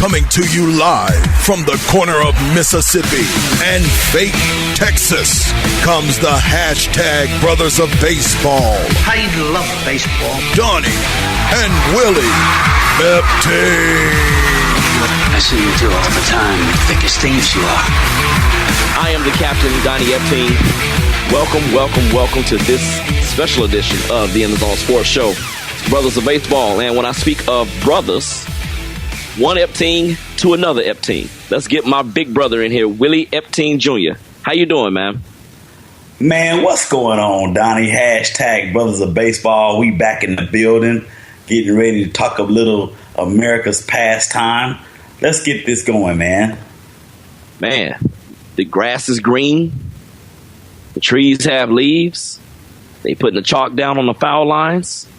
Coming to you live from the corner of Mississippi and fake Texas comes the hashtag Brothers of Baseball. I love baseball. Donny and Willie Epting. I see you do all the time. Thick as thieves you are. I am the captain, Donny Epting. Welcome to this special edition of the In the Zone Sports Show, Brothers of Baseball. And when I speak of brothers, one Epting to another Epting. Let's get my big brother in here, Willie Epting Jr. How you doing, man? Man, what's going on, Donnie? Hashtag Brothers of Baseball. We back in the building, getting ready to talk a little America's pastime. Let's get this going, man. Man, the grass is green. The trees have leaves. They putting the chalk down on the foul lines.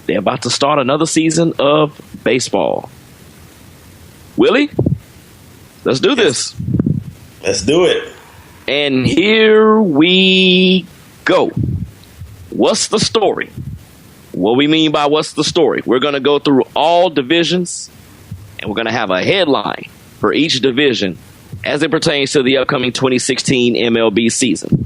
They're about to start another season of baseball. Willie, let's do this. Let's do it. And here we go. What's the story? What we mean by what's the story? We're going to go through all divisions, and we're going to have a headline for each division as it pertains to the upcoming 2016 MLB season.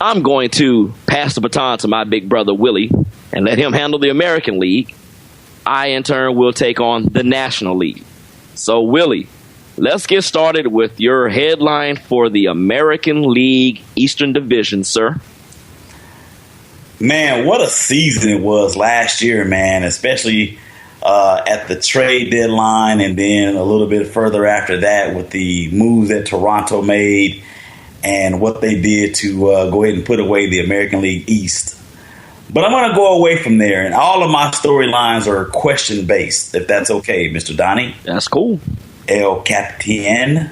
I'm going to pass the baton to my big brother, Willie, and let him handle the American League. I, in turn, will take on the National League. So, Willie, let's get started with your headline for the American League Eastern Division, sir. Man, what a season it was last year, man, especially at the trade deadline and then a little bit further after that with the moves that Toronto made and what they did to go ahead and put away the American League East. But I'm going to go away from there, and all of my storylines are question-based, if that's okay, Mr. Donnie. That's cool. El Capitan.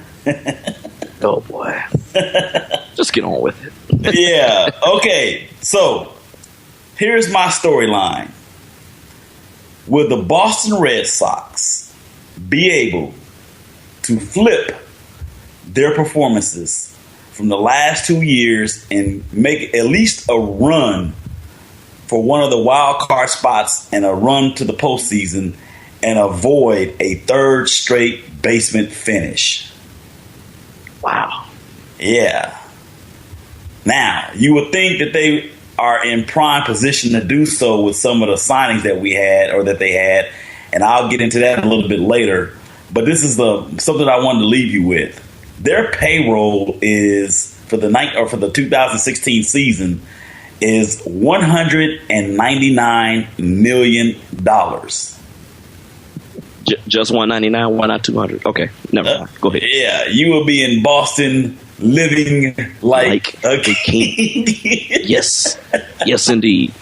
Oh, boy. Just get on with it. Yeah. Okay. So, here's my storyline. Will the Boston Red Sox be able to flip their performances from the last 2 years and make at least a run for one of the wild card spots and a run to the postseason and avoid a third straight basement finish? Wow. Yeah. Now, you would think that they are in prime position to do so with some of the signings that we had or that they had, and I'll get into that a little bit later. But this is something I wanted to leave you with. Their payroll is for the 2016 season is $199 million. Just 199, why not 200? Okay, never mind. Go ahead. Yeah, you will be in Boston living like a king. Yes, indeed.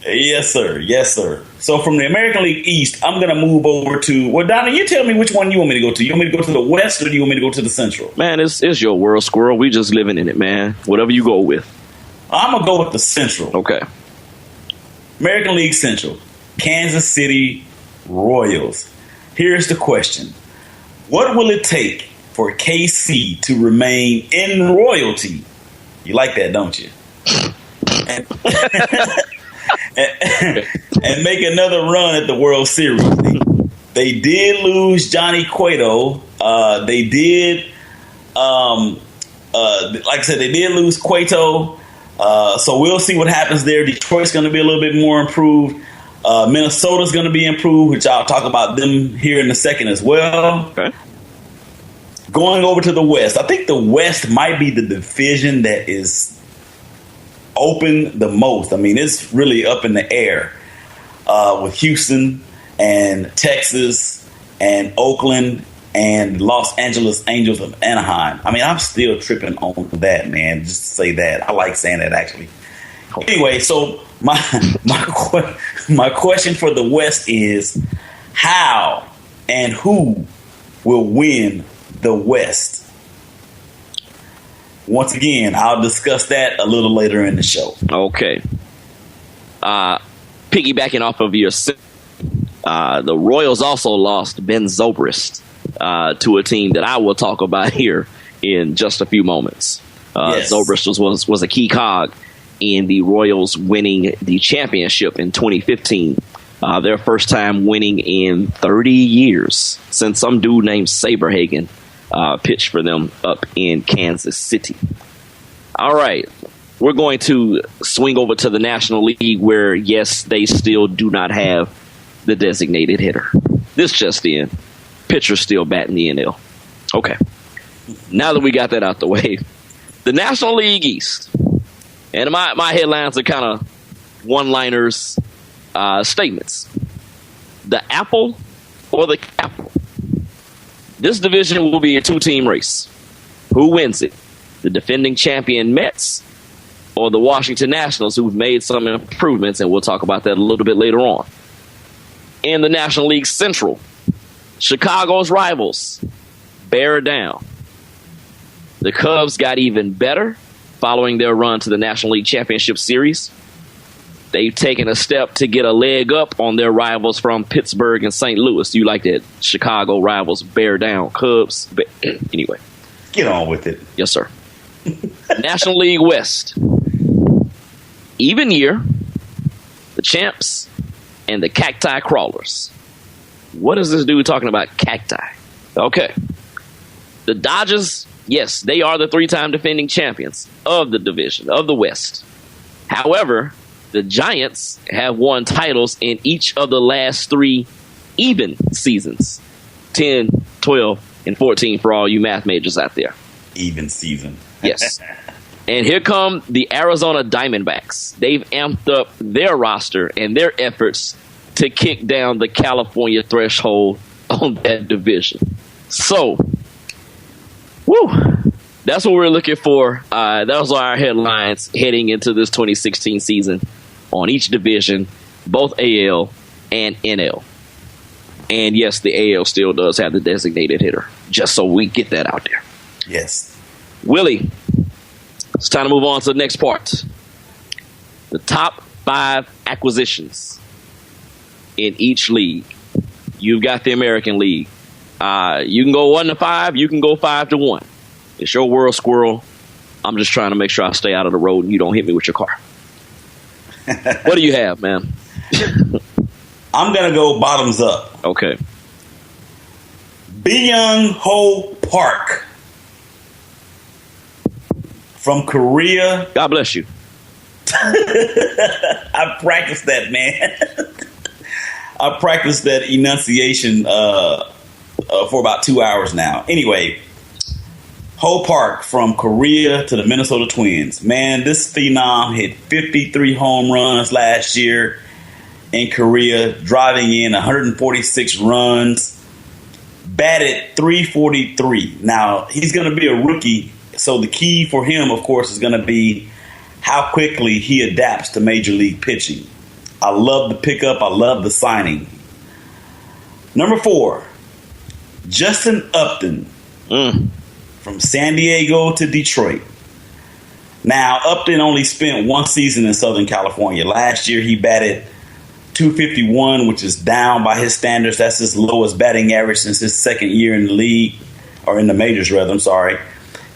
Yes, sir. So from the American League East, I'm going to move over to, well, Donna, you tell me which one you want me to go to. You want me to go to the West or do you want me to go to the Central? Man, it's your world, squirrel. We just living in it, man. Whatever you go with. I'm going to go with the Central. Okay. American League Central. Kansas City Royals. Here's the question. What will it take for KC to remain in royalty? You like that, don't you? and make another run at the World Series. They did lose Johnny Cueto. They did, like I said, they did lose Cueto. So we'll see what happens there. Detroit's going to be a little bit more improved. Minnesota's going to be improved, which I'll talk about them here in a second as well. Okay. Going over to the West, I think the West might be the division that is open the most. I mean, it's really up in the air with Houston and Texas and Oakland and Los Angeles Angels of Anaheim. I mean, I'm still tripping on that, man. Just to say that. I like saying that, actually. Anyway, so my question for the West is how and who will win the West? Once again, I'll discuss that a little later in the show. Okay. Piggybacking off of your, the Royals also lost Ben Zobrist to a team that I will talk about here in just a few moments. Yes. Zobrist was a key cog in the Royals winning the championship in 2015. Their first time winning in 30 years since some dude named Saberhagen pitched for them up in Kansas City. All right. We're going to swing over to the National League where, yes, they still do not have the designated hitter. This just in. Pitcher's still batting the NL. Okay. Now that we got that out the way, the National League East. And my headlines are kind of one-liners, statements. The apple or the capital? This division will be a two-team race. Who wins it? The defending champion Mets or the Washington Nationals, who've made some improvements, and we'll talk about that a little bit later on. In the National League Central, Chicago's rivals bear down. The Cubs got even better following their run to the National League Championship Series. They've taken a step to get a leg up on their rivals from Pittsburgh and St. Louis. You like that? Chicago rivals bear down. Cubs. Anyway. Get on with it. Yes, sir. National League West. Even year. The champs and the cacti crawlers. What is this dude talking about? Cacti. Okay. The Dodgers, yes, they are the three-time defending champions of the division, of the West. However, the Giants have won titles in each of the last three even seasons. 10, 12, and 14 for all you math majors out there. Even season. Yes. And here come the Arizona Diamondbacks. They've amped up their roster and their efforts to kick down the California threshold on that division. So, that's what we're looking for. Those are our headlines heading into this 2016 season on each division, both AL and NL. And yes, the AL still does have the designated hitter, just so we get that out there. Yes. Willie, it's time to move on to the next part. The top 5 acquisitions in each league. You've got the American League. You can go 1-5. You can go 5-1. It's your world, squirrel. I'm just trying to make sure I stay out of the road and you don't hit me with your car. What do you have, man? I'm going to go bottoms up. Okay. Byung-ho Park from Korea. God bless you. I practiced that, man. I practiced that enunciation for about 2 hours now. Anyway, Ho Park from Korea to the Minnesota Twins. Man, this phenom hit 53 home runs last year in Korea, driving in 146 runs, batted .343. Now, he's going to be a rookie, so the key for him, of course, is going to be how quickly he adapts to major league pitching. I love the pickup. I love the signing. Number 4, Justin Upton from San Diego to Detroit. Now, Upton only spent one season in Southern California. Last year, he batted .251, which is down by his standards. That's his lowest batting average since his second year in the league, or in the majors, rather. I'm sorry.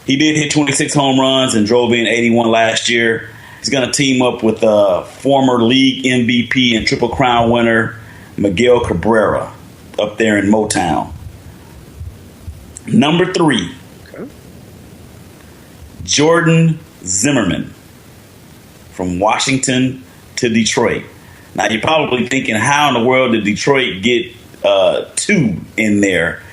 He did hit 26 home runs and drove in 81 last year. He's going to team up with former league MVP and Triple Crown winner Miguel Cabrera up there in Motown. Number 3, Jordan Zimmerman from Washington to Detroit. Now, you're probably thinking, how in the world did Detroit get 2 in there?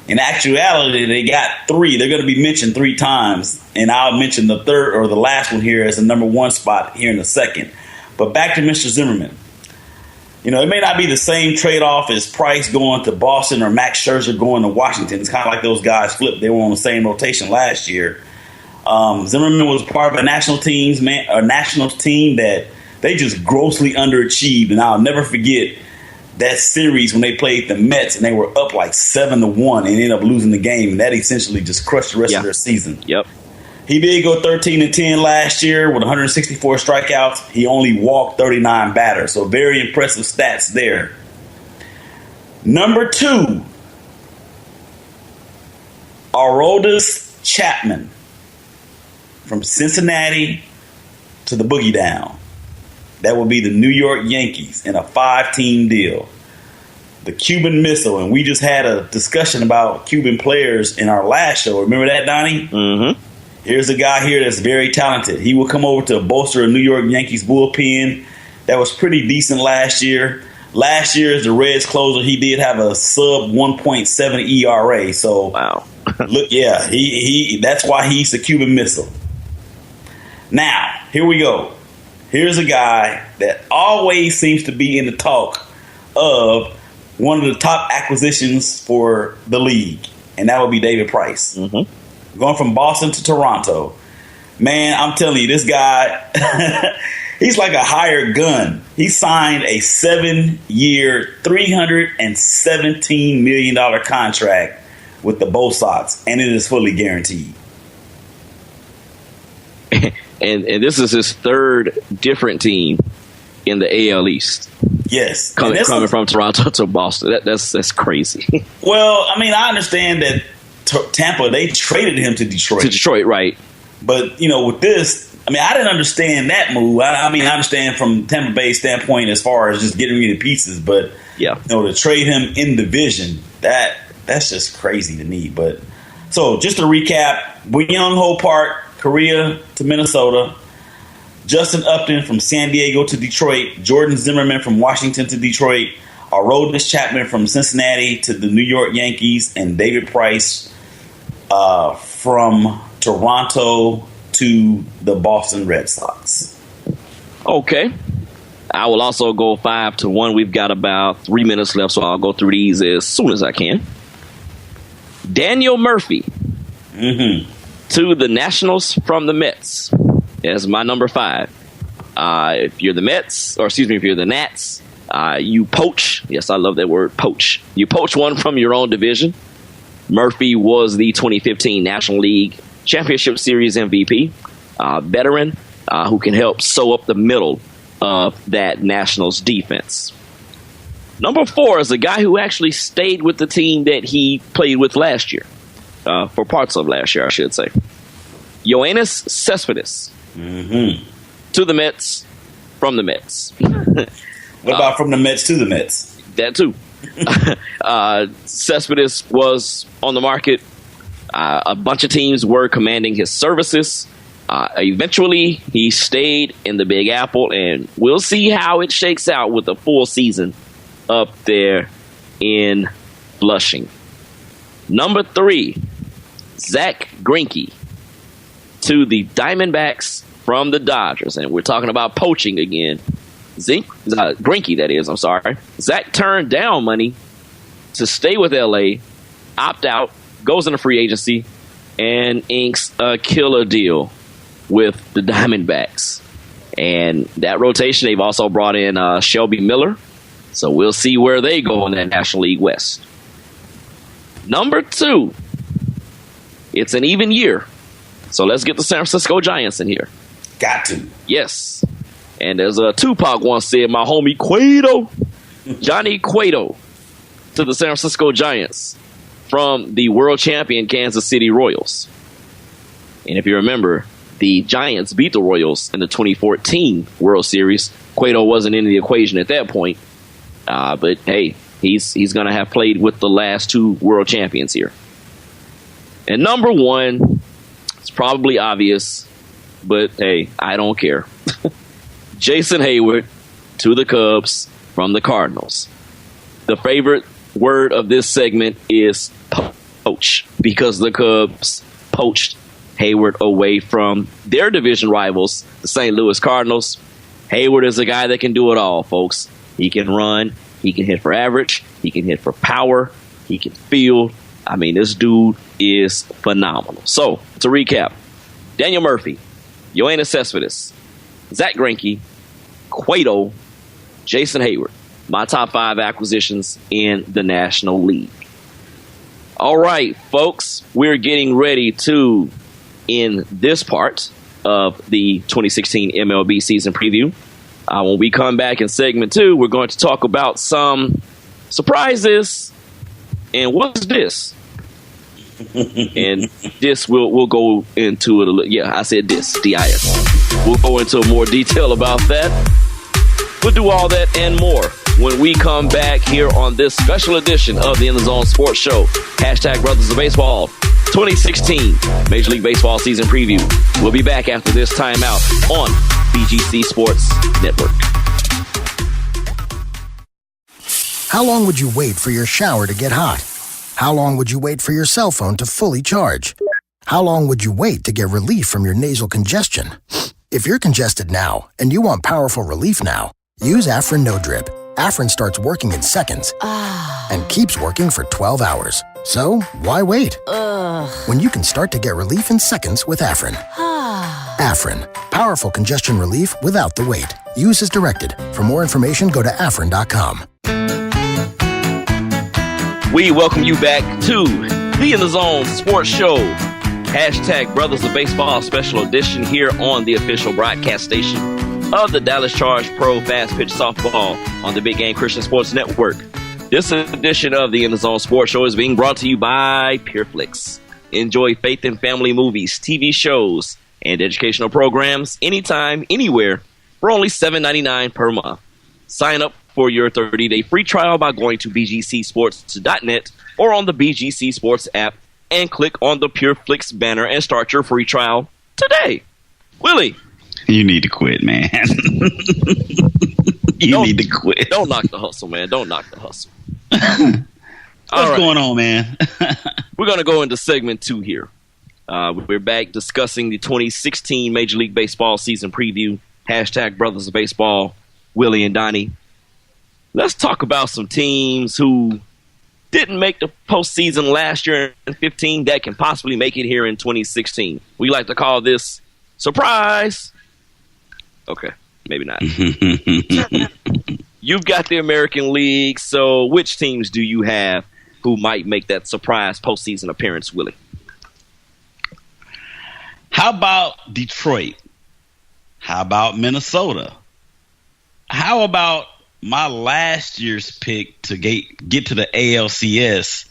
In actuality, they got 3. They're going to be mentioned 3 times, and I'll mention the third or the last one here as the number 1 spot here in a second. But back to Mr. Zimmerman. You know, it may not be the same trade-off as Price going to Boston or Max Scherzer going to Washington. It's kind of like those guys flipped. They were on the same rotation last year. Zimmerman was part of a national team that they just grossly underachieved, and I'll never forget that series when they played the Mets and they were up like 7-1 and ended up losing the game, and that essentially just crushed the rest of their season. Yep. He did go 13-10 last year with 164 strikeouts. He only walked 39 batters, so very impressive stats there. Number 2, Aroldis Chapman from Cincinnati to the Boogie Down. That would be the New York Yankees in a 5-team deal. The Cuban Missile, and we just had a discussion about Cuban players in our last show. Remember that, Donnie? Mm-hmm. Here's a guy here that's very talented. He will come over to bolster a New York Yankees bullpen that was pretty decent last year. Last year, as the Reds closer, he did have a sub 1.7 ERA. So, wow. Look, yeah, he that's why he's the Cuban Missile. Now, here we go. Here's a guy that always seems to be in the talk of one of the top acquisitions for the league, and that would be David Price. Mm-hmm. Going from Boston to Toronto. Man, I'm telling you, this guy, he's like a hired gun. He signed a 7-year, $317 million contract with the Bo Sox, and it is fully guaranteed. And this is his third different team in the AL East. Yes. Coming from Toronto to Boston. That's crazy. Well, I mean, I understand that Tampa, they traded him to Detroit. To Detroit, right. But, with this, I mean, I didn't understand that move. I mean, I understand from Tampa Bay's standpoint as far as just getting rid of pieces. But, yeah, to trade him in division, that's just crazy to me. But so just to recap, Byung-Ho Park, Korea to Minnesota, Justin Upton from San Diego to Detroit, Jordan Zimmerman from Washington to Detroit, Aroldis Chapman from Cincinnati to the New York Yankees, and David Price from Toronto to the Boston Red Sox. Okay. I will also go 5-1. We've got about 3 minutes left, so I'll go through these as soon as I can. Daniel Murphy to the Nationals from the Mets as my number 5. If you're the Mets, or excuse me, if you're the Nats, you poach. Yes, I love that word, poach. You poach one from your own division. Murphy was the 2015 National League Championship Series MVP, veteran who can help sew up the middle of that Nationals defense. Number 4 is a guy who actually stayed with the team that he played with last year, for parts of last year, I should say. Yoenis Cespedes to the Mets from the Mets. What about from the Mets to the Mets? That too. Cespedes was on the market. A bunch of teams were commanding his services. Eventually, he stayed in the Big Apple, and we'll see how it shakes out with a full season up there in Flushing. Number 3, Zach Greinke to the Diamondbacks from the Dodgers. And we're talking about poaching again. Greinke, that is, I'm sorry. Zach turned down money to stay with LA, opt out, goes into free agency, and inks a killer deal with the Diamondbacks. And that rotation, they've also brought in Shelby Miller. So we'll see where they go in that National League West. Number 2, it's an even year. So let's get the San Francisco Giants in here. Got to. Yes. And as Tupac once said, my homie Cueto, Johnny Cueto, to the San Francisco Giants from the world champion Kansas City Royals. And if you remember, the Giants beat the Royals in the 2014 World Series. Cueto wasn't in the equation at that point. But hey, he's going to have played with the last 2 world champions here. And number 1, it's probably obvious, but hey, I don't care. Jason Hayward to the Cubs from the Cardinals. The favorite word of this segment is poach, because the Cubs poached Hayward away from their division rivals, the St. Louis Cardinals. Hayward is a guy that can do it all, folks. He can run, he can hit for average, he can hit for power, he can field. I mean, this dude is phenomenal. So, to recap, Daniel Murphy, Yoenis Cespedes, Zach Greinke, Cueto, Jason Hayward. My top 5 acquisitions in the National League. All right, folks, we're getting ready to end this part of the 2016 MLB Season Preview. When we come back in segment 2, we're going to talk about some surprises. And what's this? And this we'll go into it a little. Yeah, I said this, DIS. We'll go into more detail about that We'll do all that and more when we come back here on this special edition of the In the Zone Sports Show. Hashtag Brothers of Baseball 2016 Major League Baseball Season Preview. We'll be back after this timeout on BGC Sports Network. How long would you wait for your shower to get hot? How long would you wait for your cell phone to fully charge? How long would you wait to get relief from your nasal congestion? If you're congested now and you want powerful relief now, use Afrin No Drip. Afrin starts working in seconds and keeps working for 12 hours. So, why wait? When you can start to get relief in seconds with Afrin. Afrin, powerful congestion relief without the wait. Use as directed. For more information, go to afrin.com. We welcome you back to the In the Zone Sports Show. Hashtag Brothers of Baseball Special Edition here on the official broadcast station of the Dallas Charge Pro Fast Pitch Softball on the Big Game Christian Sports Network. This edition of the In the Zone Sports Show is being brought to you by PureFlix. Enjoy faith and family movies, TV shows, and educational programs anytime, anywhere for only $7.99 per month. Sign up for your 30-day free trial by going to bgcsports.net or on the BGC Sports app and click on the PureFlix banner and start your free trial today. Willie. You need to quit, man. You need to quit. Don't knock the hustle, man. Don't knock the hustle. What's going on, man? We're going to go into segment 2 here. We're back discussing the 2016 Major League Baseball Season Preview. Hashtag Brothers of Baseball, Willie and Donny. Let's talk about some teams who didn't make the postseason last year in 15 that can possibly make it here in 2016. We like to call this surprise. Okay, maybe not. You've got the American League, so which teams do you have who might make that surprise postseason appearance, Willie? How about Detroit? How about Minnesota? How about my last year's pick to get to the ALCS?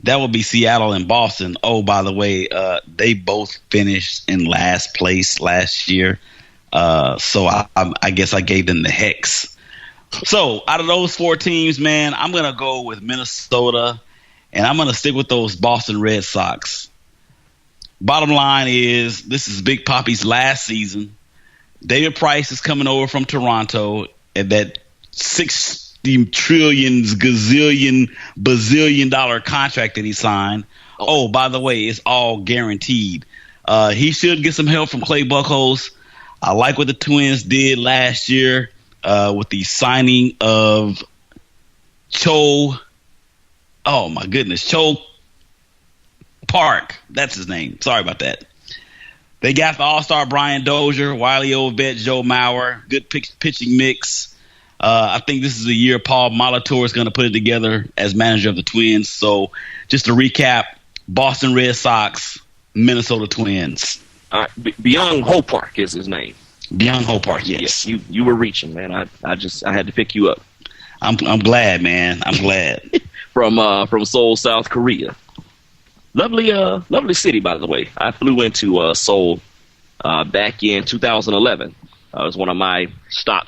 That would be Seattle and Boston. Oh, by the way, they both finished in last place last year. So I guess I gave them the hex. So out of those 4 teams, man, I'm going to go with Minnesota, and I'm going to stick with those Boston Red Sox. Bottom line is, this is Big Papi's last season. David Price is coming over from Toronto at that $60 trillion, gazillion, bazillion dollar contract that he signed. Oh, by the way, it's all guaranteed. He should get some help from Clay Buchholz. I like what the Twins did last year with the signing of Cho Park. That's his name. Sorry about that. They got the all-star Brian Dozier, Wiley Ovett, Joe Mauer. Good pitching mix. I think this is the year Paul Molitor is going to put it together as manager of the Twins. So just to recap, Boston Red Sox, Minnesota Twins. Byung Ho Park is his name. Byung Ho Park, yes. You were reaching, man. I had to pick you up. I'm glad, man. I'm glad. from Seoul, South Korea. Lovely city, by the way. I flew into Seoul back in 2011. It was one of my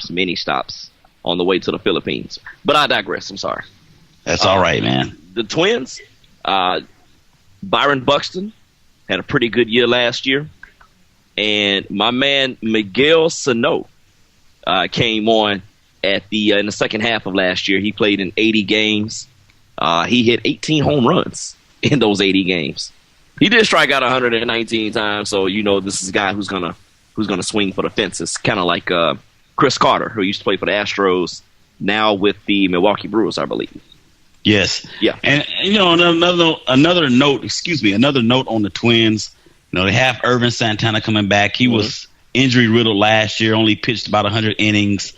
mini stops on the way to the Philippines. But I digress. I'm sorry. That's all right, man. The Twins, Byron Buxton had a pretty good year last year. And my man Miguel Sano came on in the second half of last year. He played in 80 games. He hit 18 home runs in those 80 games. He did strike out 119 times, so this is a guy who's gonna swing for the fences, kind of like Chris Carter, who used to play for the Astros, now with the Milwaukee Brewers, I believe. Yes. Yeah. And another note on the Twins. They have Irvin Santana coming back. He was injury riddled last year, only pitched about 100 innings.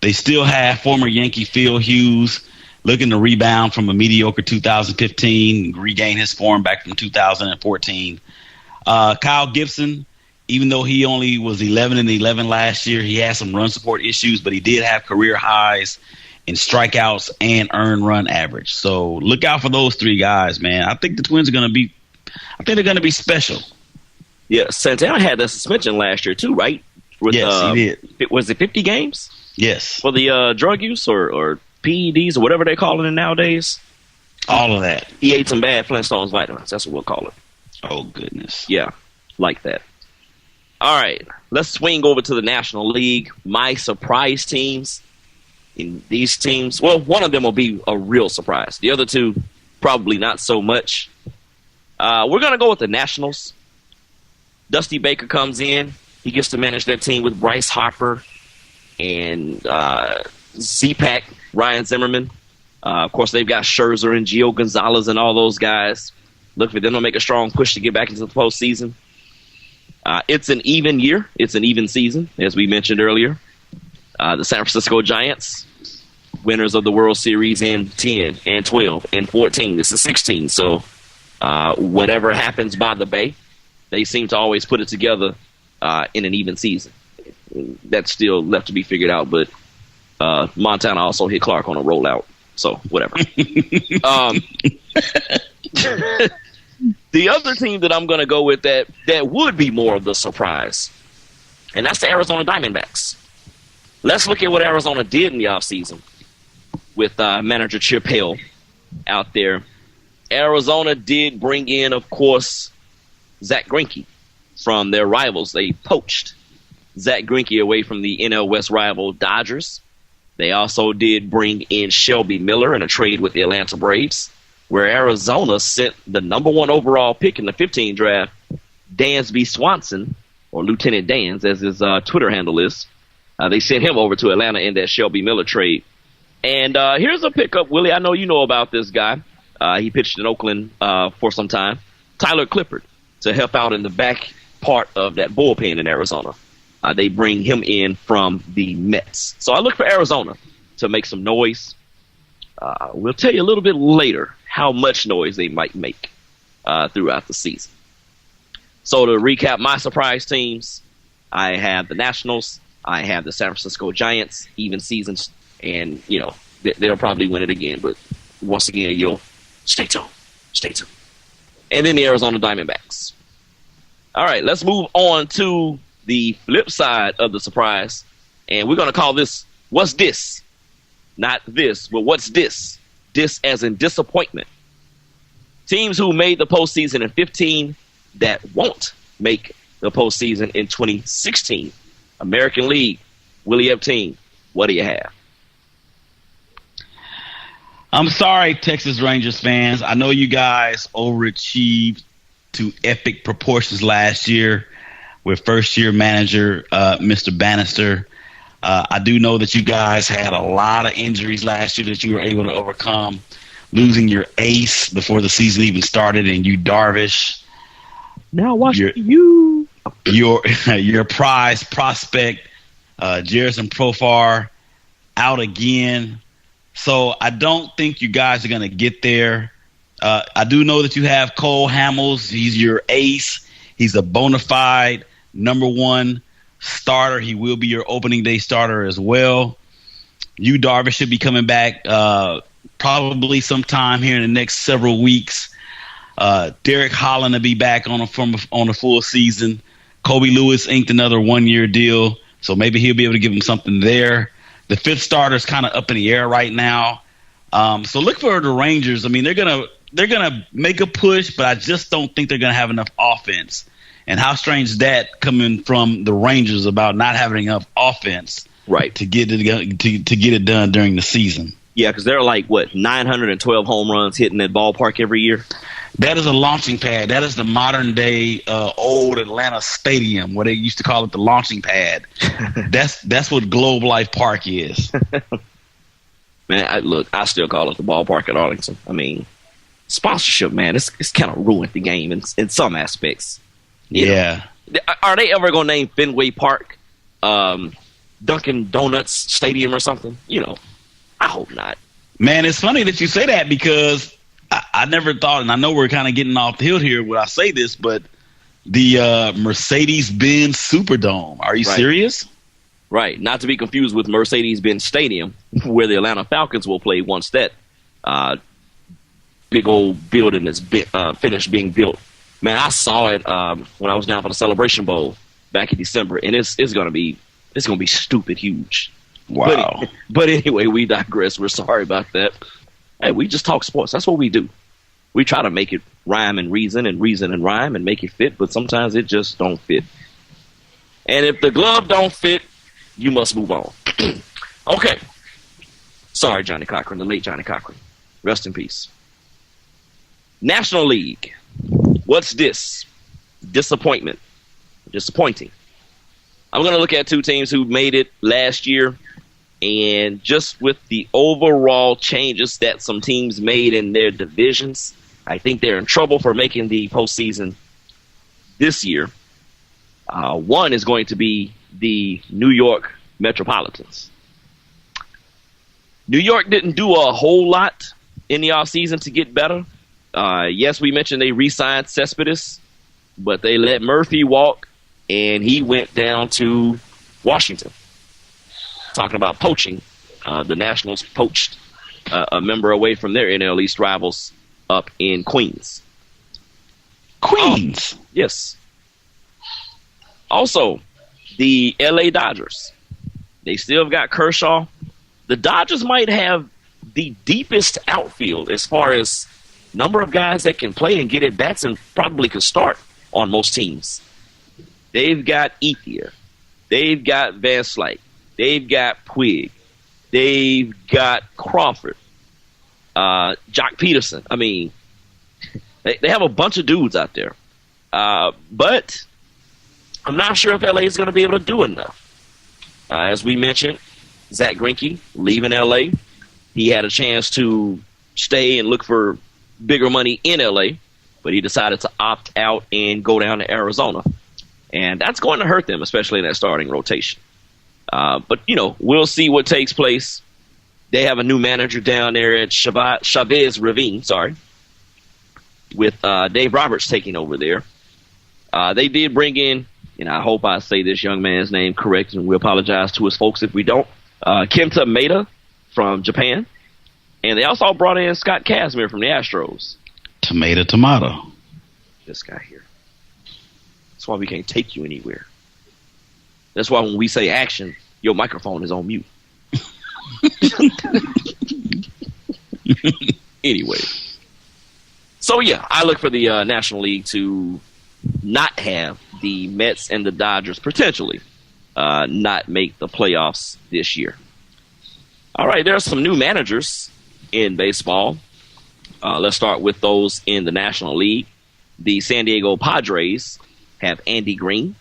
They still have former Yankee Phil Hughes looking to rebound from a mediocre 2015, regain his form back from 2014. Kyle Gibson, even though he only was 11-11 last year, he had some run support issues, but he did have career highs in strikeouts and earned run average. So look out for those 3 guys, man. I think the Twins are going to be special. Yeah, Santana had that suspension last year too, right? Yes, he did. Was it 50 games? Yes. For the drug use or PEDs or whatever they're calling it nowadays. All of that. He ate some bad Flintstones vitamins. That's what we'll call it. Oh, goodness. Yeah, like that. All right, let's swing over to the National League. My surprise teams. In these teams, well, one of them will be a real surprise. The other two, probably not so much. We're going to go with the Nationals. Dusty Baker comes in. He gets to manage that team with Bryce Harper and Z-Pack, Ryan Zimmerman. Of course, they've got Scherzer and Gio Gonzalez and all those guys. Look for them to make a strong push to get back into the postseason. It's an even year. It's an even season, as we mentioned earlier. The San Francisco Giants, winners of the World Series in 10 and 12 and 14. This is 16. So whatever happens by the Bay, they seem to always put it together in an even season. That's still left to be figured out, but Montana also hit Clark on a rollout. So whatever. The other team that I'm going to go with that would be more of the surprise, and that's the Arizona Diamondbacks. Let's look at what Arizona did in the offseason with manager Chip Hale out there. Arizona did bring in, of course, Zach Greinke from their rivals. They poached Zach Greinke away from the NL West rival Dodgers. They also did bring in Shelby Miller in a trade with the Atlanta Braves, where Arizona sent the number 1 overall pick in the 15 draft, Dansby Swanson, or Lieutenant Dans, as his Twitter handle is. They sent him over to Atlanta in that Shelby Miller trade. And here's a pickup, Willie. I know you know about this guy. He pitched in Oakland for some time. Tyler Clippard, to help out in the back part of that bullpen in Arizona. They bring him in from the Mets. So I look for Arizona to make some noise. We'll tell you a little bit later how much noise they might make throughout the season. So to recap my surprise teams, I have the Nationals, I have the San Francisco Giants, even seasons, and, you know, they'll probably win it again. But once again, you'll stay tuned. Stay tuned. And then the Arizona Diamondbacks. All right, let's move on to the flip side of the surprise. And we're going to call this, what's this? Not this, but what's this? This as in disappointment. Teams who made the postseason in 15 that won't make the postseason in 2016. American League, Willie Epting, what do you have? I'm sorry, Texas Rangers fans. I know you guys overachieved to epic proportions last year with first-year manager Mr. Bannister. I do know that you guys had a lot of injuries last year that you were able to overcome, losing your ace before the season even started, and you Darvish. Now watch your prize prospect, Jerrison Profar, out again. So I don't think you guys are going to get there. I do know that you have Cole Hamels. He's your ace. He's a bona fide number 1 starter. He will be your opening day starter as well. You Darvish should be coming back probably sometime here in the next several weeks. Derek Holland will be back on a full season. Kobe Lewis inked another 1-year deal, so maybe he'll be able to give him something there. The 5th starter is kind of up in the air right now. So look for the Rangers. I mean, they're gonna make a push, but I just don't think they're gonna have enough offense. And how strange is that coming from the Rangers about not having enough offense, right, to get it done during the season? Yeah, because they're like 912 home runs hitting that ballpark every year. That is a launching pad. That is the modern day old Atlanta Stadium, where they used to call it the launching pad. That's what Globe Life Park is. Man, I still call it the ballpark at Arlington. I mean, sponsorship, man, it's kind of ruined the game in some aspects. Yeah. Are they ever going to name Fenway Park Dunkin' Donuts Stadium or something? You know, I hope not. Man, it's funny that you say that because I never thought, and I know we're kind of getting off the hill here when I say this, but the Mercedes-Benz Superdome. Are you serious? Right. Not to be confused with Mercedes-Benz Stadium, where the Atlanta Falcons will play once that big old building is finished being built. Man, I saw it when I was down for the Celebration Bowl back in December, and it's going to be stupid huge. Wow. But anyway, we digress. We're sorry about that. Hey, we just talk sports. That's what we do. We try to make it rhyme and reason and rhyme and make it fit, but sometimes it just don't fit. And if the glove don't fit, you must move on. Okay. Sorry, Johnny Cochran, the late Johnny Cochran. Rest in peace. National League. What's this? Disappointing. I'm going to look at two teams who made it last year, and just with the overall changes that some teams made in their divisions, I think they're in trouble for making the postseason this year. One is going to be the New York Metropolitans. New York didn't do a whole lot in the offseason to get better. Yes, we mentioned they re-signed Cespedes, but they let Murphy walk, and he went down to Washington. Talking about poaching, the Nationals poached a member away from their NL East rivals up in Queens. Yes. Also, the LA Dodgers. They still have got Kershaw. The Dodgers might have the deepest outfield as far as number of guys that can play and get at bats and probably can start on most teams. They've got Ethier. They've got Van Slyke. They've got Puig. They've got Crawford. Jock Peterson. I mean, they have a bunch of dudes out there. But I'm not sure if LA is going to be able to do enough. As we mentioned, Zach Greinke leaving LA. He had a chance to stay and look for bigger money in LA, but he decided to opt out and go down to Arizona. And that's going to hurt them, especially in that starting rotation. But, we'll see what takes place. They have a new manager down there at Chavez Ravine, with Dave Roberts taking over there. They did bring in, and I hope I say this young man's name correct, and we apologize to his folks if we don't, Kenta Maeda from Japan. And they also brought in Scott Kazmir from the Astros. Tomato. This guy here. That's why we can't take you anywhere. That's why when we say action, your microphone is on mute. Anyway. So, yeah, I look for the National League to not have the Mets and the Dodgers potentially not make the playoffs this year. All right, there are some new managers in baseball. Let's start with those in the National League. The San Diego Padres have Andy Green.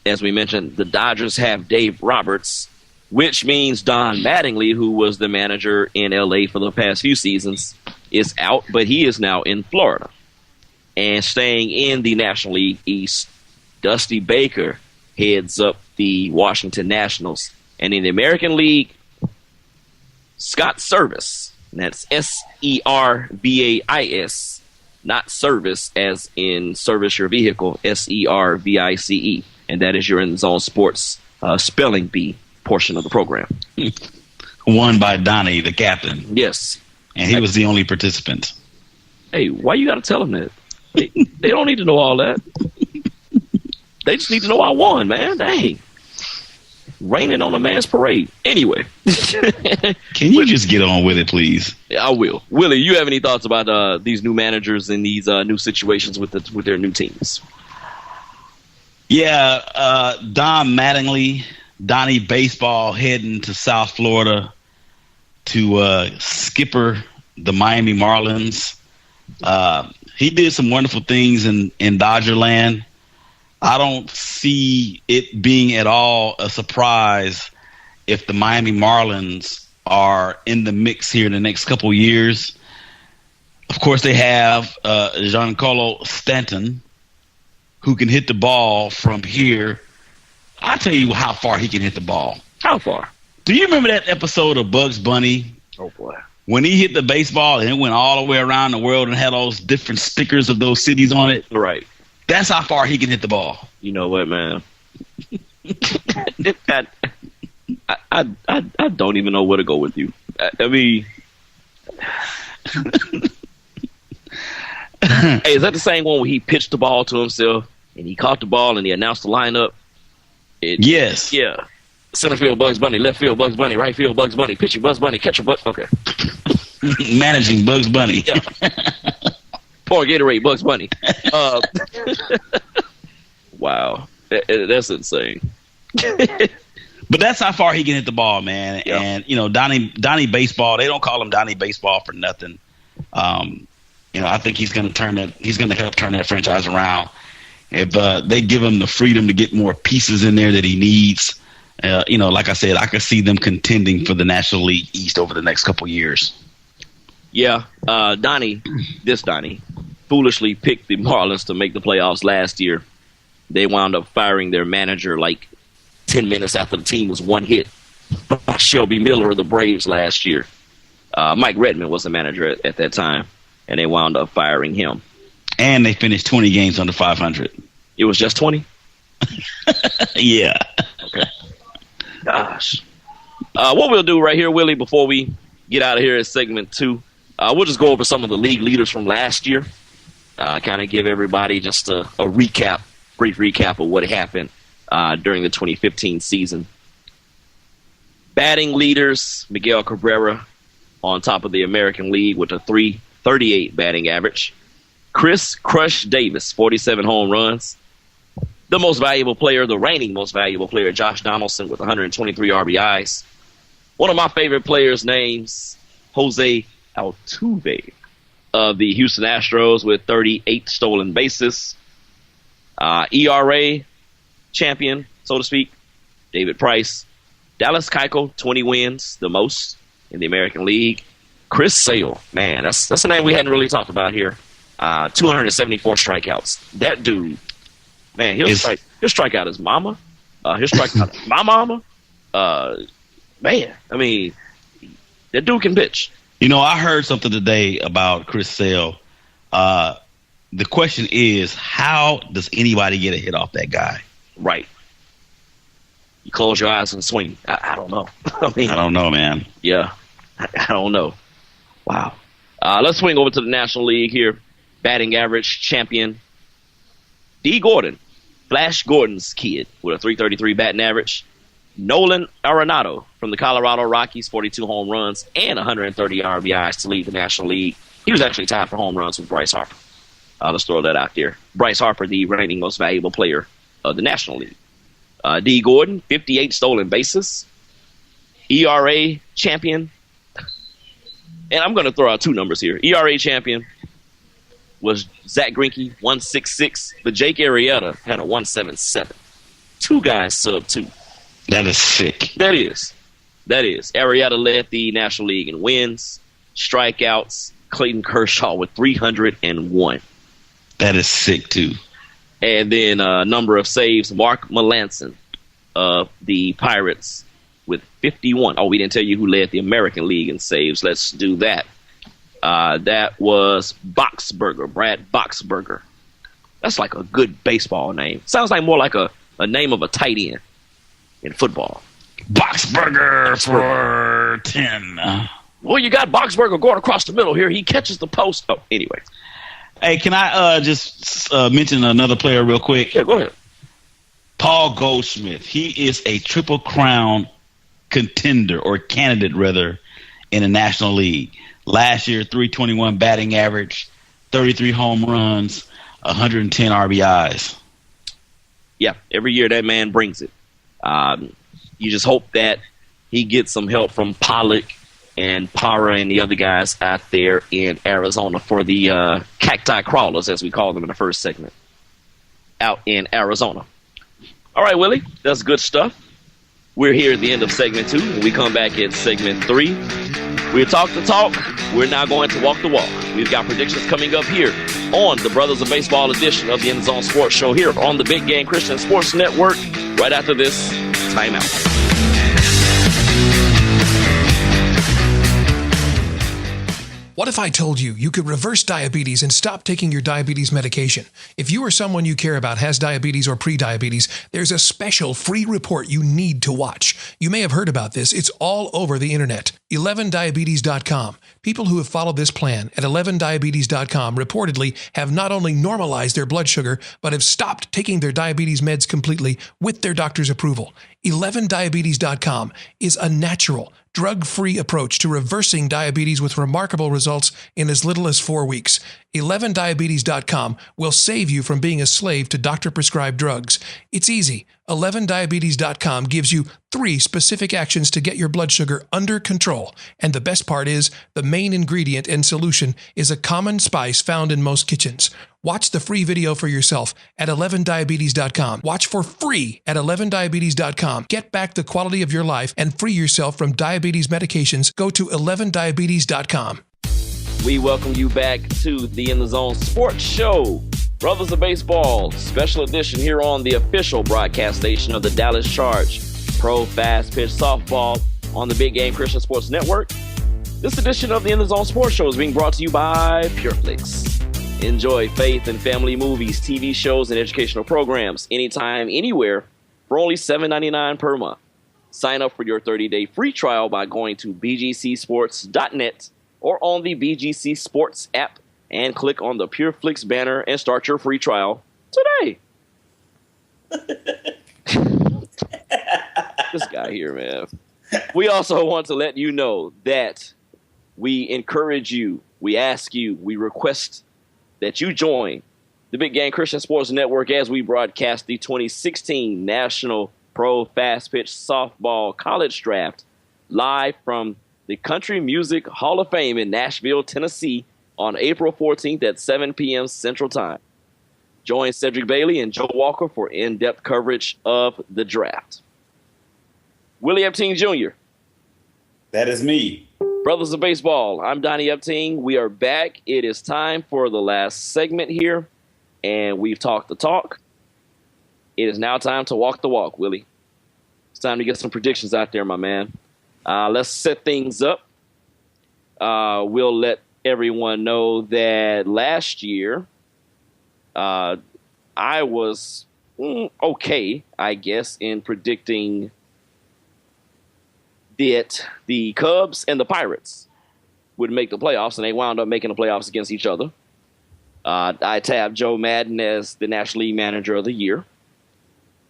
As we mentioned, the Dodgers have Dave Roberts, which means Don Mattingly, who was the manager in L.A. for the past few seasons, is out, but he is now in Florida. And staying in the National League East, Dusty Baker heads up the Washington Nationals. And in the American League, Scott Service, and that's Servivis, not service as in service your vehicle, Service, and that is your In Zone Sports spelling bee portion of the program. Won by Donnie, the captain. Yes. And he was the only participant. Hey, why you got to tell them that? They don't need to know all that. They just need to know I won, man. Dang. Raining on a man's parade. Anyway. Can you just get on with it, please? I will. Willie, you have any thoughts about these new managers and these new situations with their new teams? Yeah, Don Mattingly, Donnie Baseball heading to South Florida to skipper the Miami Marlins. He did some wonderful things in Dodgerland. I don't see it being at all a surprise if the Miami Marlins are in the mix here in the next couple of years. Of course, they have Giancarlo Stanton, who can hit the ball from here. I'll tell you how far he can hit the ball. How far? Do you remember that episode of Bugs Bunny? Oh, boy. When he hit the baseball and it went all the way around the world and had those different stickers of those cities on it? Right. That's how far he can hit the ball. You know what, man? I don't even know where to go with you. I mean, hey, is that the same one where he pitched the ball to himself and he caught the ball and he announced the lineup? Yes. Yeah. Center field, Bugs Bunny. Left field, Bugs Bunny. Right field, Bugs Bunny. Pitcher, Bugs Bunny. Catcher, Bugs. Okay. Managing Bugs Bunny. Yeah. Poor Gatorade, Bugs Bunny. Wow. That's insane. But that's how far he can hit the ball, man. Yeah. And, Donnie Baseball, they don't call him Donnie Baseball for nothing. I think he's going to help turn that franchise around. If they give him the freedom to get more pieces in there that he needs, like I said, I could see them contending for the National League East over the next couple years. Yeah. Donnie foolishly picked the Marlins to make the playoffs last year. They wound up firing their manager like 10 minutes after the team was one hit by Shelby Miller of the Braves last year. Mike Redmond was the manager at that time, and they wound up firing him. And they finished 20 games under 500. It was just 20? Yeah. Okay. Gosh. What we'll do right here, Willie, before we get out of here is segment 2. We'll just go over some of the league leaders from last year. Kind of give everybody just a brief recap of what happened during the 2015 season. Batting leaders, Miguel Cabrera on top of the American League with a .338 batting average. Chris Crush Davis, 47 home runs. The most valuable player, the reigning most valuable player, Josh Donaldson with 123 RBIs. One of my favorite players' names, Jose Altuve of the Houston Astros with 38 stolen bases. ERA champion, so to speak, David Price. Dallas Keuchel, 20 wins, the most in the American League. Chris Sale, man, that's a name we hadn't really talked about here. 274 strikeouts. That dude, man, he'll strike out his mama. He'll strike out my mama. Man, I mean, that dude can pitch. I heard something today about Chris Sale. The question is, how does anybody get a hit off that guy? Right. You close your eyes and swing. I don't know. I don't know, man. Yeah, I don't know. Wow. Let's swing over to the National League here. Batting average champion, D. Gordon, Flash Gordon's kid, with a .333 batting average. Nolan Arenado from the Colorado Rockies, 42 home runs and 130 RBIs to lead the National League. He was actually tied for home runs with Bryce Harper. Let's throw that out there. Bryce Harper, the reigning most valuable player of the National League. D. Gordon, 58 stolen bases. ERA champion. And I'm going to throw out 2 numbers here. ERA champion was Zach Greinke, 166, but Jake Arrieta had a 177. 2 guys sub 2. That is sick. That is. Arrieta led the National League in wins, strikeouts. Clayton Kershaw with 301. That is sick, too. And then number of saves, Mark Melancon of the Pirates with 51. Oh, we didn't tell you who led the American League in saves. Let's do that. That was Boxberger, Brad Boxberger. That's like a good baseball name. Sounds like more like a name of a tight end in football. Boxberger for 10. Well, you got Boxberger going across the middle here. He catches the post. Oh, anyway. Hey, can I just mention another player real quick? Yeah, go ahead. Paul Goldschmidt. He is a Triple Crown contender, or candidate, rather, in the National League. Last year, .321 batting average, 33 home runs, 110 RBIs. Yeah, every year that man brings it. You just hope that he gets some help from Pollock and Parra and the other guys out there in Arizona for the cacti crawlers, as we call them in the first segment, out in Arizona. All right, Willie, that's good stuff. We're here at the end of segment 2. When we come back at segment 3, we'll talk the talk. We're now going to walk the walk. We've got predictions coming up here on the Brothers of Baseball edition of the End Zone Sports Show here on the Big Game Christian Sports Network right after this timeout. What if I told you you could reverse diabetes and stop taking your diabetes medication? If you or someone you care about has diabetes or prediabetes, there's a special free report you need to watch. You may have heard about this. It's all over the internet. 11diabetes.com. People who have followed this plan at 11diabetes.com reportedly have not only normalized their blood sugar, but have stopped taking their diabetes meds completely with their doctor's approval. 11diabetes.com is a natural, drug-free approach to reversing diabetes with remarkable results in as little as 4 weeks. 11diabetes.com will save you from being a slave to doctor-prescribed drugs. It's easy. 11diabetes.com gives you 3 specific actions to get your blood sugar under control. And the best part is, the main ingredient and solution is a common spice found in most kitchens. Watch the free video for yourself at 11diabetes.com. Watch for free at 11diabetes.com. Get back the quality of your life and free yourself from diabetes medications. Go to 11diabetes.com. We welcome you back to the In the Zone Sports Show. Brothers of Baseball, special edition here on the official broadcast station of the Dallas Charge. Pro Fast Pitch Softball on the Big Game Christian Sports Network. This edition of the In the Zone Sports Show is being brought to you by PureFlix. Enjoy faith and family movies, TV shows, and educational programs anytime, anywhere for only $7.99 per month. Sign up for your 30-day free trial by going to bgcsports.net or on the BGC Sports app and click on the PureFlix banner and start your free trial today. This guy here, man. We also want to let you know that we encourage you, we ask you, we request that you join the Big Game Christian Sports Network as we broadcast the 2016 National Pro Fast Pitch Softball College Draft live from the Country Music Hall of Fame in Nashville, Tennessee on April 14th at 7 p.m. Central Time. Join Cedric Bailey and Joe Walker for in-depth coverage of the draft. Willie Epting Jr. That is me. Brothers of Baseball, I'm Donny Epting. We are back. It is time for the last segment here, and we've talked the talk. It is now time to walk the walk, Willie. It's time to get some predictions out there, my man. Let's set things up. We'll let everyone know that last year I was okay, I guess, in predicting that the Cubs and the Pirates would make the playoffs, and they wound up making the playoffs against each other. I tabbed Joe Madden as the National League Manager of the Year,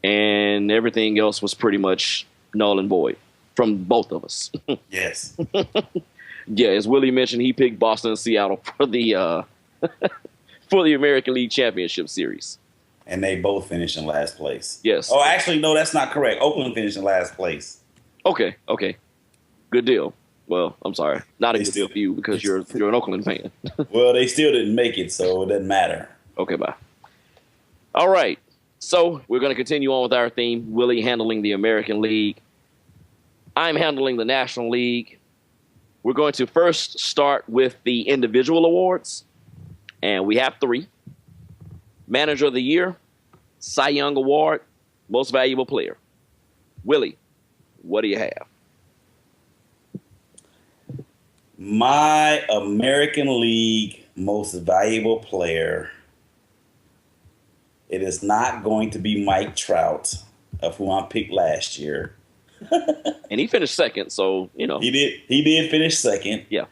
and everything else was pretty much null and void from both of us. Yes. Yeah, as Willie mentioned, he picked Boston and Seattle for the for the American League Championship Series. And they both finished in last place. Yes. Oh, actually, no, that's not correct. Oakland finished in last place. Okay. Good deal. Well, I'm sorry. Not a good deal for you because you're an Oakland fan. Well, they still didn't make it, so it doesn't matter. Okay, bye. All right. So we're going to continue on with our theme, Willie handling the American League. I'm handling the National League. We're going to first start with the individual awards, and we have 3. Manager of the Year, Cy Young Award, Most Valuable Player. Willie, what do you have? My American League Most Valuable Player, it is not going to be Mike Trout, of who I picked last year. And he finished second, so, you know. He did finish second. Yeah.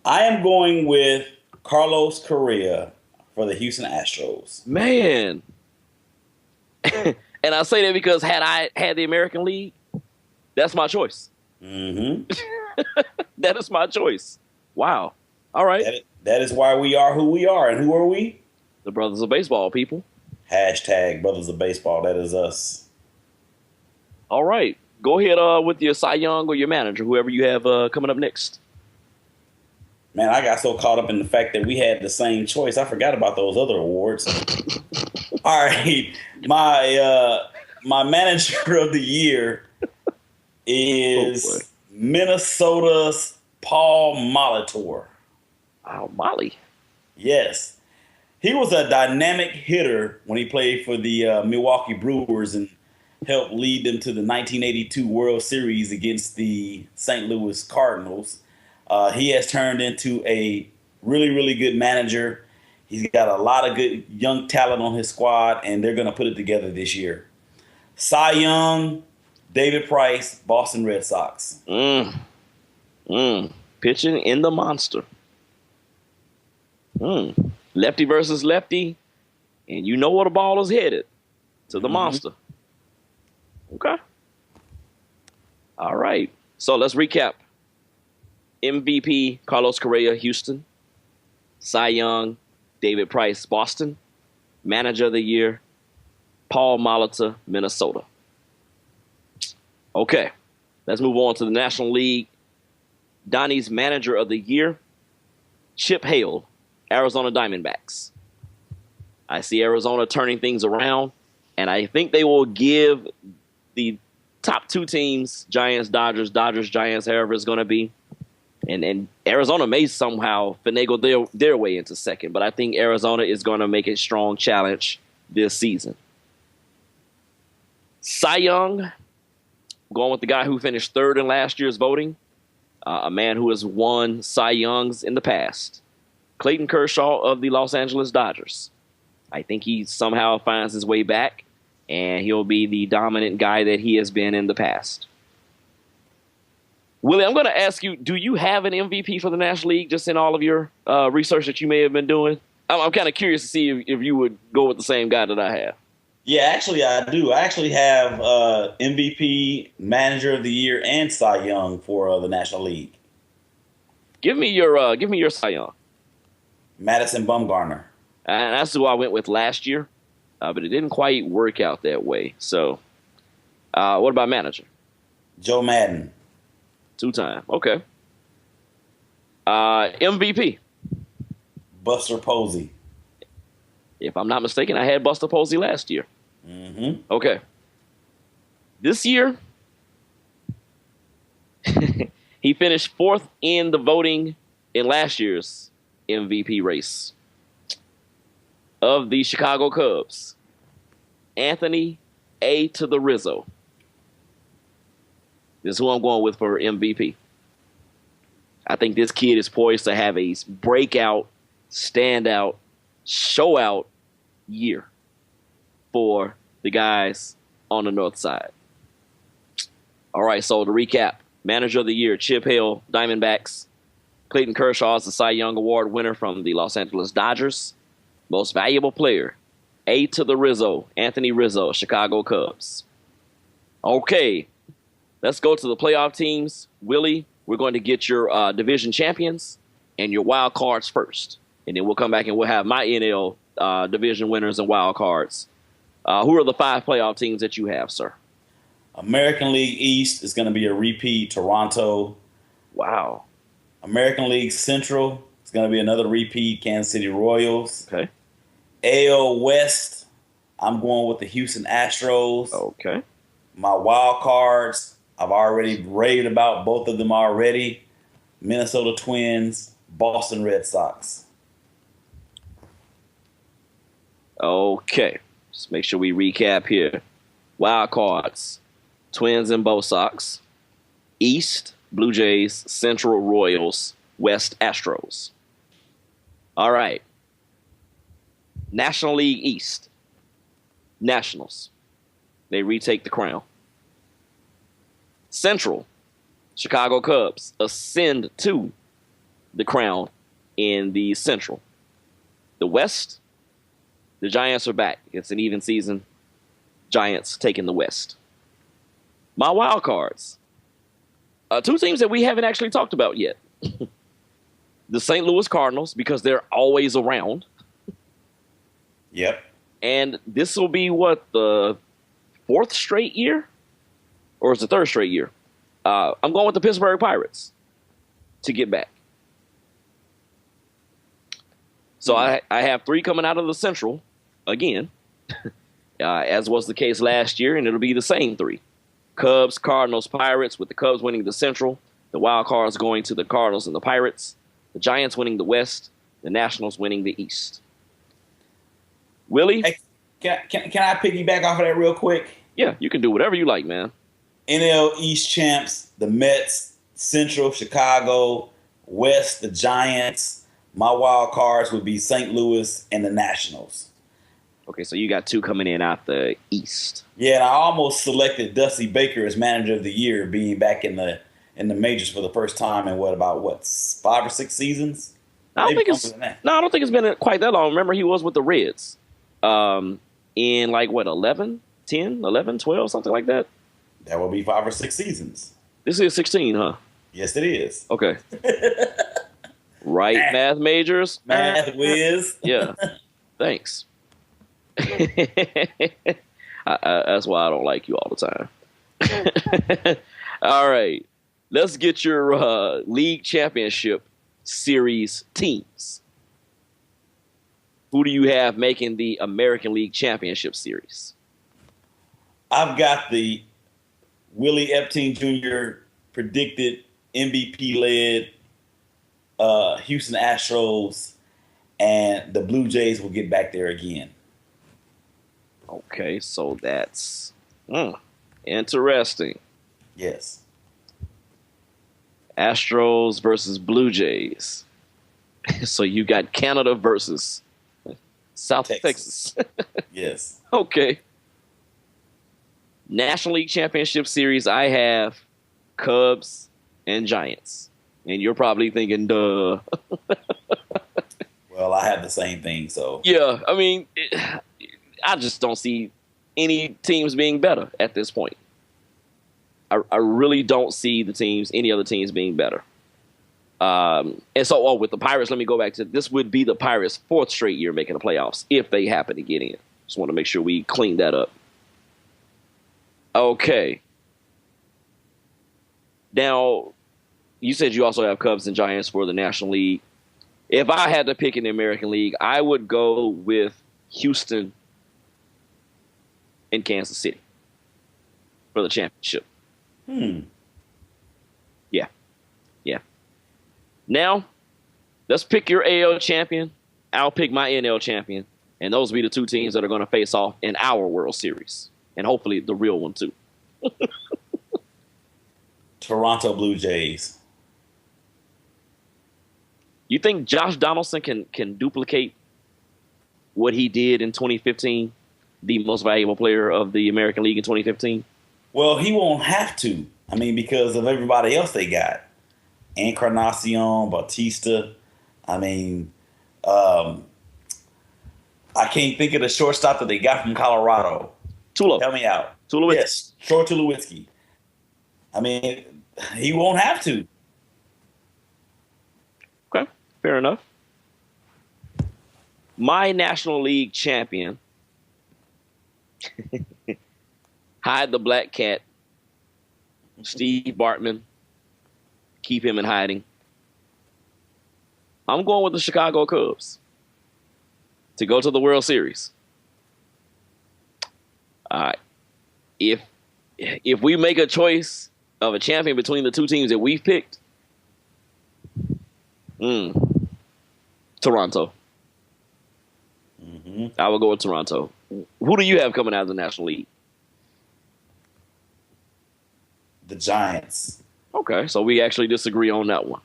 I am going with Carlos Correa for the Houston Astros. Man. And I say that because had I had the American League, that's my choice. Mm-hmm. That is my choice. Wow. All right. That is why we are who we are. And who are we? The Brothers of Baseball, people. Hashtag Brothers of Baseball. That is us. All right. Go ahead with your Cy Young or your manager, whoever you have coming up next. Man, I got so caught up in the fact that we had the same choice. I forgot about those other awards. All right. My manager of the year is Minnesota's Paul Molitor. Wow, Molly. Yes. He was a dynamic hitter when he played for the Milwaukee Brewers and helped lead them to the 1982 World Series against the St. Louis Cardinals. He has turned into a really, really good manager. He's got a lot of good young talent on his squad, and they're going to put it together this year. Cy Young, David Price, Boston Red Sox. Pitching in the monster. Lefty versus lefty, and you know where the ball is headed, to the monster. Okay. All right. So let's recap. MVP, Carlos Correa, Houston. Cy Young, David Price, Boston. Manager of the Year, Paul Molitor, Minnesota. Okay. Let's move on to the National League. Donnie's Manager of the Year, Chip Hale, Arizona Diamondbacks. I see Arizona turning things around, and I think they will give the top two teams, Giants, Dodgers, Giants, however it's going to be. And Arizona may somehow finagle their way into second, but I think Arizona is going to make a strong challenge this season. Cy Young, going with the guy who finished third in last year's voting, a man who has won Cy Youngs in the past, Clayton Kershaw of the Los Angeles Dodgers. I think he somehow finds his way back, and he'll be the dominant guy that he has been in the past. Willie, I'm going to ask you, do you have an MVP for the National League just in all of your research that you may have been doing? I'm kind of curious to see if you would go with the same guy that I have. Yeah, actually, I do. I actually have MVP, Manager of the Year, and Cy Young for the National League. Give me your Cy Young. Madison Bumgarner. And that's who I went with last year, but it didn't quite work out that way. So, what about manager? Joe Madden. 2-time. Okay. MVP. Buster Posey. If I'm not mistaken, I had Buster Posey last year. Mm-hmm. Okay. This year, he finished fourth in the voting in last year's MVP race of the Chicago Cubs. Anthony A. to the Rizzo. This is who I'm going with for MVP. I think this kid is poised to have a breakout, standout, show-out year for the guys on the north side. All right, so to recap, Manager of the Year, Chip Hale, Diamondbacks. Clayton Kershaw is the Cy Young Award winner from the Los Angeles Dodgers. Most Valuable Player, A. to the Rizzo, Anthony Rizzo, Chicago Cubs. Okay, let's go to the playoff teams. Willie, we're going to get your division champions and your wild cards first. And then we'll come back and we'll have my NL division winners and wild cards. Who are the 5 playoff teams that you have, sir? American League East is going to be a repeat, Toronto. Wow. American League Central is going to be another repeat, Kansas City Royals. Okay. AL West, I'm going with the Houston Astros. Okay. My wild cards, I've already raved about both of them already. Minnesota Twins, Boston Red Sox. Okay. Just make sure we recap here. Wild cards, Twins and Bo Sox. East, Blue Jays, Central Royals, West Astros. All right. National League East. Nationals. They retake the crown. Central, Chicago Cubs ascend to the crown in the Central. The West, the Giants are back. It's an even season. Giants taking the West. My wild cards. 2 teams that we haven't actually talked about yet. The St. Louis Cardinals, because they're always around. Yep. And this will be, the 4th straight year? Or is it the 3rd straight year? I'm going with the Pittsburgh Pirates to get back. So I have 3 coming out of the Central again, as was the case last year, and it'll be the same 3. Cubs, Cardinals, Pirates, with the Cubs winning the Central, the wild cards going to the Cardinals and the Pirates, the Giants winning the West, the Nationals winning the East. Willie? Hey, can I piggyback off of that real quick? Yeah, you can do whatever you like, man. NL East champs, the Mets, Central, Chicago, West, the Giants. My wild cards would be St. Louis and the Nationals. Okay, so you got two coming in out the East. Yeah, and I almost selected Dusty Baker as manager of the year, being back in the majors for the first time in 5 or 6 seasons. I don't think it's been quite that long. Remember, he was with the Reds in 11, 10, 11, 12, something like that. That will be 5 or 6 seasons. This is 16, huh? Yes, it is. Okay. Right, math majors. Math whiz. Yeah. Thanks. That's why I don't like you all the time. All right. Let's get your league championship series teams. Who do you have making the American League Championship Series? I've got the Willie Epting Jr. predicted MVP-led Houston Astros, and the Blue Jays will get back there again. Okay, so that's interesting. Yes. Astros versus Blue Jays. So you got Canada versus South Texas. Yes. Okay. National League Championship Series, I have Cubs and Giants. And you're probably thinking, duh. Well, I have the same thing, so. Yeah, I mean, I just don't see any teams being better at this point. I really don't see any other teams being better. And so, with the Pirates, let me go back to this would be the Pirates' 4th straight year making the playoffs if they happen to get in. Just want to make sure we clean that up. Okay. Now, you said you also have Cubs and Giants for the National League. If I had to pick in the American League, I would go with Houston and Kansas City for the championship. Yeah. Now, let's pick your AL champion. I'll pick my NL champion. And those will be the two teams that are going to face off in our World Series. And hopefully the real one, too. Toronto Blue Jays. You think Josh Donaldson can duplicate what he did in 2015, the most valuable player of the American League in 2015? Well, he won't have to. I mean, because of everybody else they got. Encarnacion, Bautista. I mean, I can't think of the shortstop that they got from Colorado. Tulo. Help me out. Tulowitzki. Yes, Troy Tulowitzki. I mean, he won't have to. Okay, fair enough. My National League champion, hide the black cat, Steve Bartman. Keep him in hiding. I'm going with the Chicago Cubs to go to the World Series. All right. If we make a choice of a champion between the two teams that we've picked, Toronto. I will go with Toronto. Who do you have coming out of the National League? The Giants. Okay, so we actually disagree on that one.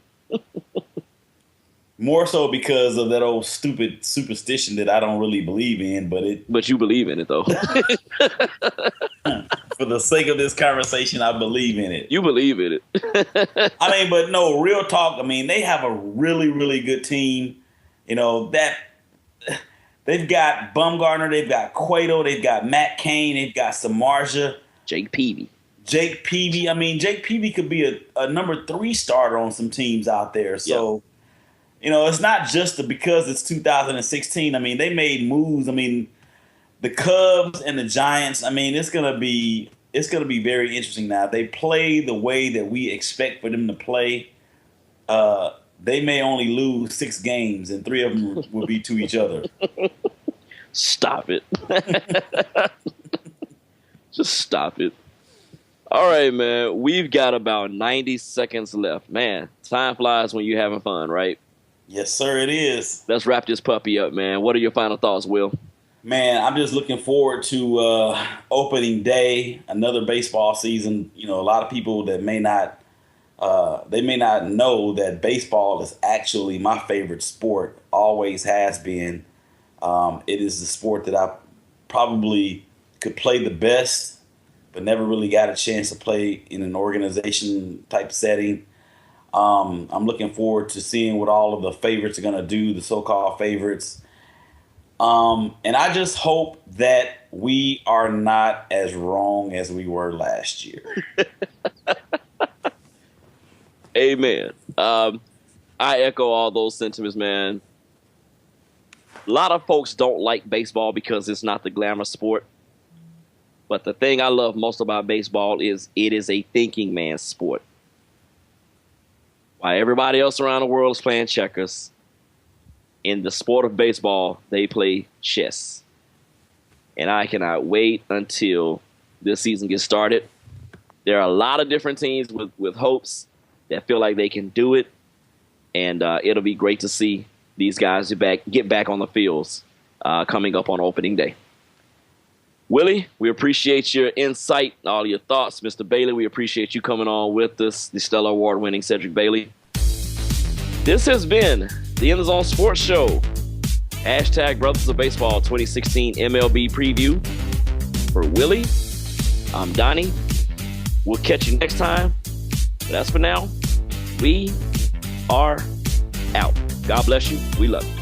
More so because of that old stupid superstition that I don't really believe in, but you believe in it, though. For the sake of this conversation, I believe in it. You believe in it. I mean, but no, real talk. I mean, they have a really, really good team. You know, that they've got Bumgarner, they've got Cueto, they've got Matt Cain, they've got Samardzija. Jake Peavy. I mean, Jake Peavy could be a number 3 starter on some teams out there. So, You know, it's not just because it's 2016. I mean, they made moves. I mean, the Cubs and the Giants, I mean, it's gonna be very interesting now. They play the way that we expect for them to play. They may only lose 6 games, and 3 of them will be to each other. Stop it. Just stop it. All right, man. We've got about 90 seconds left. Man, time flies when you're having fun, right? Yes, sir, it is. Let's wrap this puppy up, man. What are your final thoughts, Will? Man, I'm just looking forward to opening day, another baseball season. You know, a lot of people that may not they may not know that baseball is actually my favorite sport, always has been. It is the sport that I probably could play the best, but never really got a chance to play in an organization type setting. I'm looking forward to seeing what all of the favorites are going to do, the so-called favorites. And I just hope that we are not as wrong as we were last year. Amen. I echo all those sentiments, man. A lot of folks don't like baseball because it's not the glamour sport. But the thing I love most about baseball is it is a thinking man's sport. While everybody else around the world is playing checkers, in the sport of baseball, they play chess. And I cannot wait until this season gets started. There are a lot of different teams with hopes that feel like they can do it. And it'll be great to see these guys get back on the fields coming up on opening day. Willie, we appreciate your insight, all your thoughts. Mr. Bailey, we appreciate you coming on with us, the Stellar Award-winning Cedric Bailey. This has been the In the Zone Sports Show. # Brothers of Baseball 2016 MLB Preview. For Willie, I'm Donnie. We'll catch you next time. But as for now, we are out. God bless you. We love you.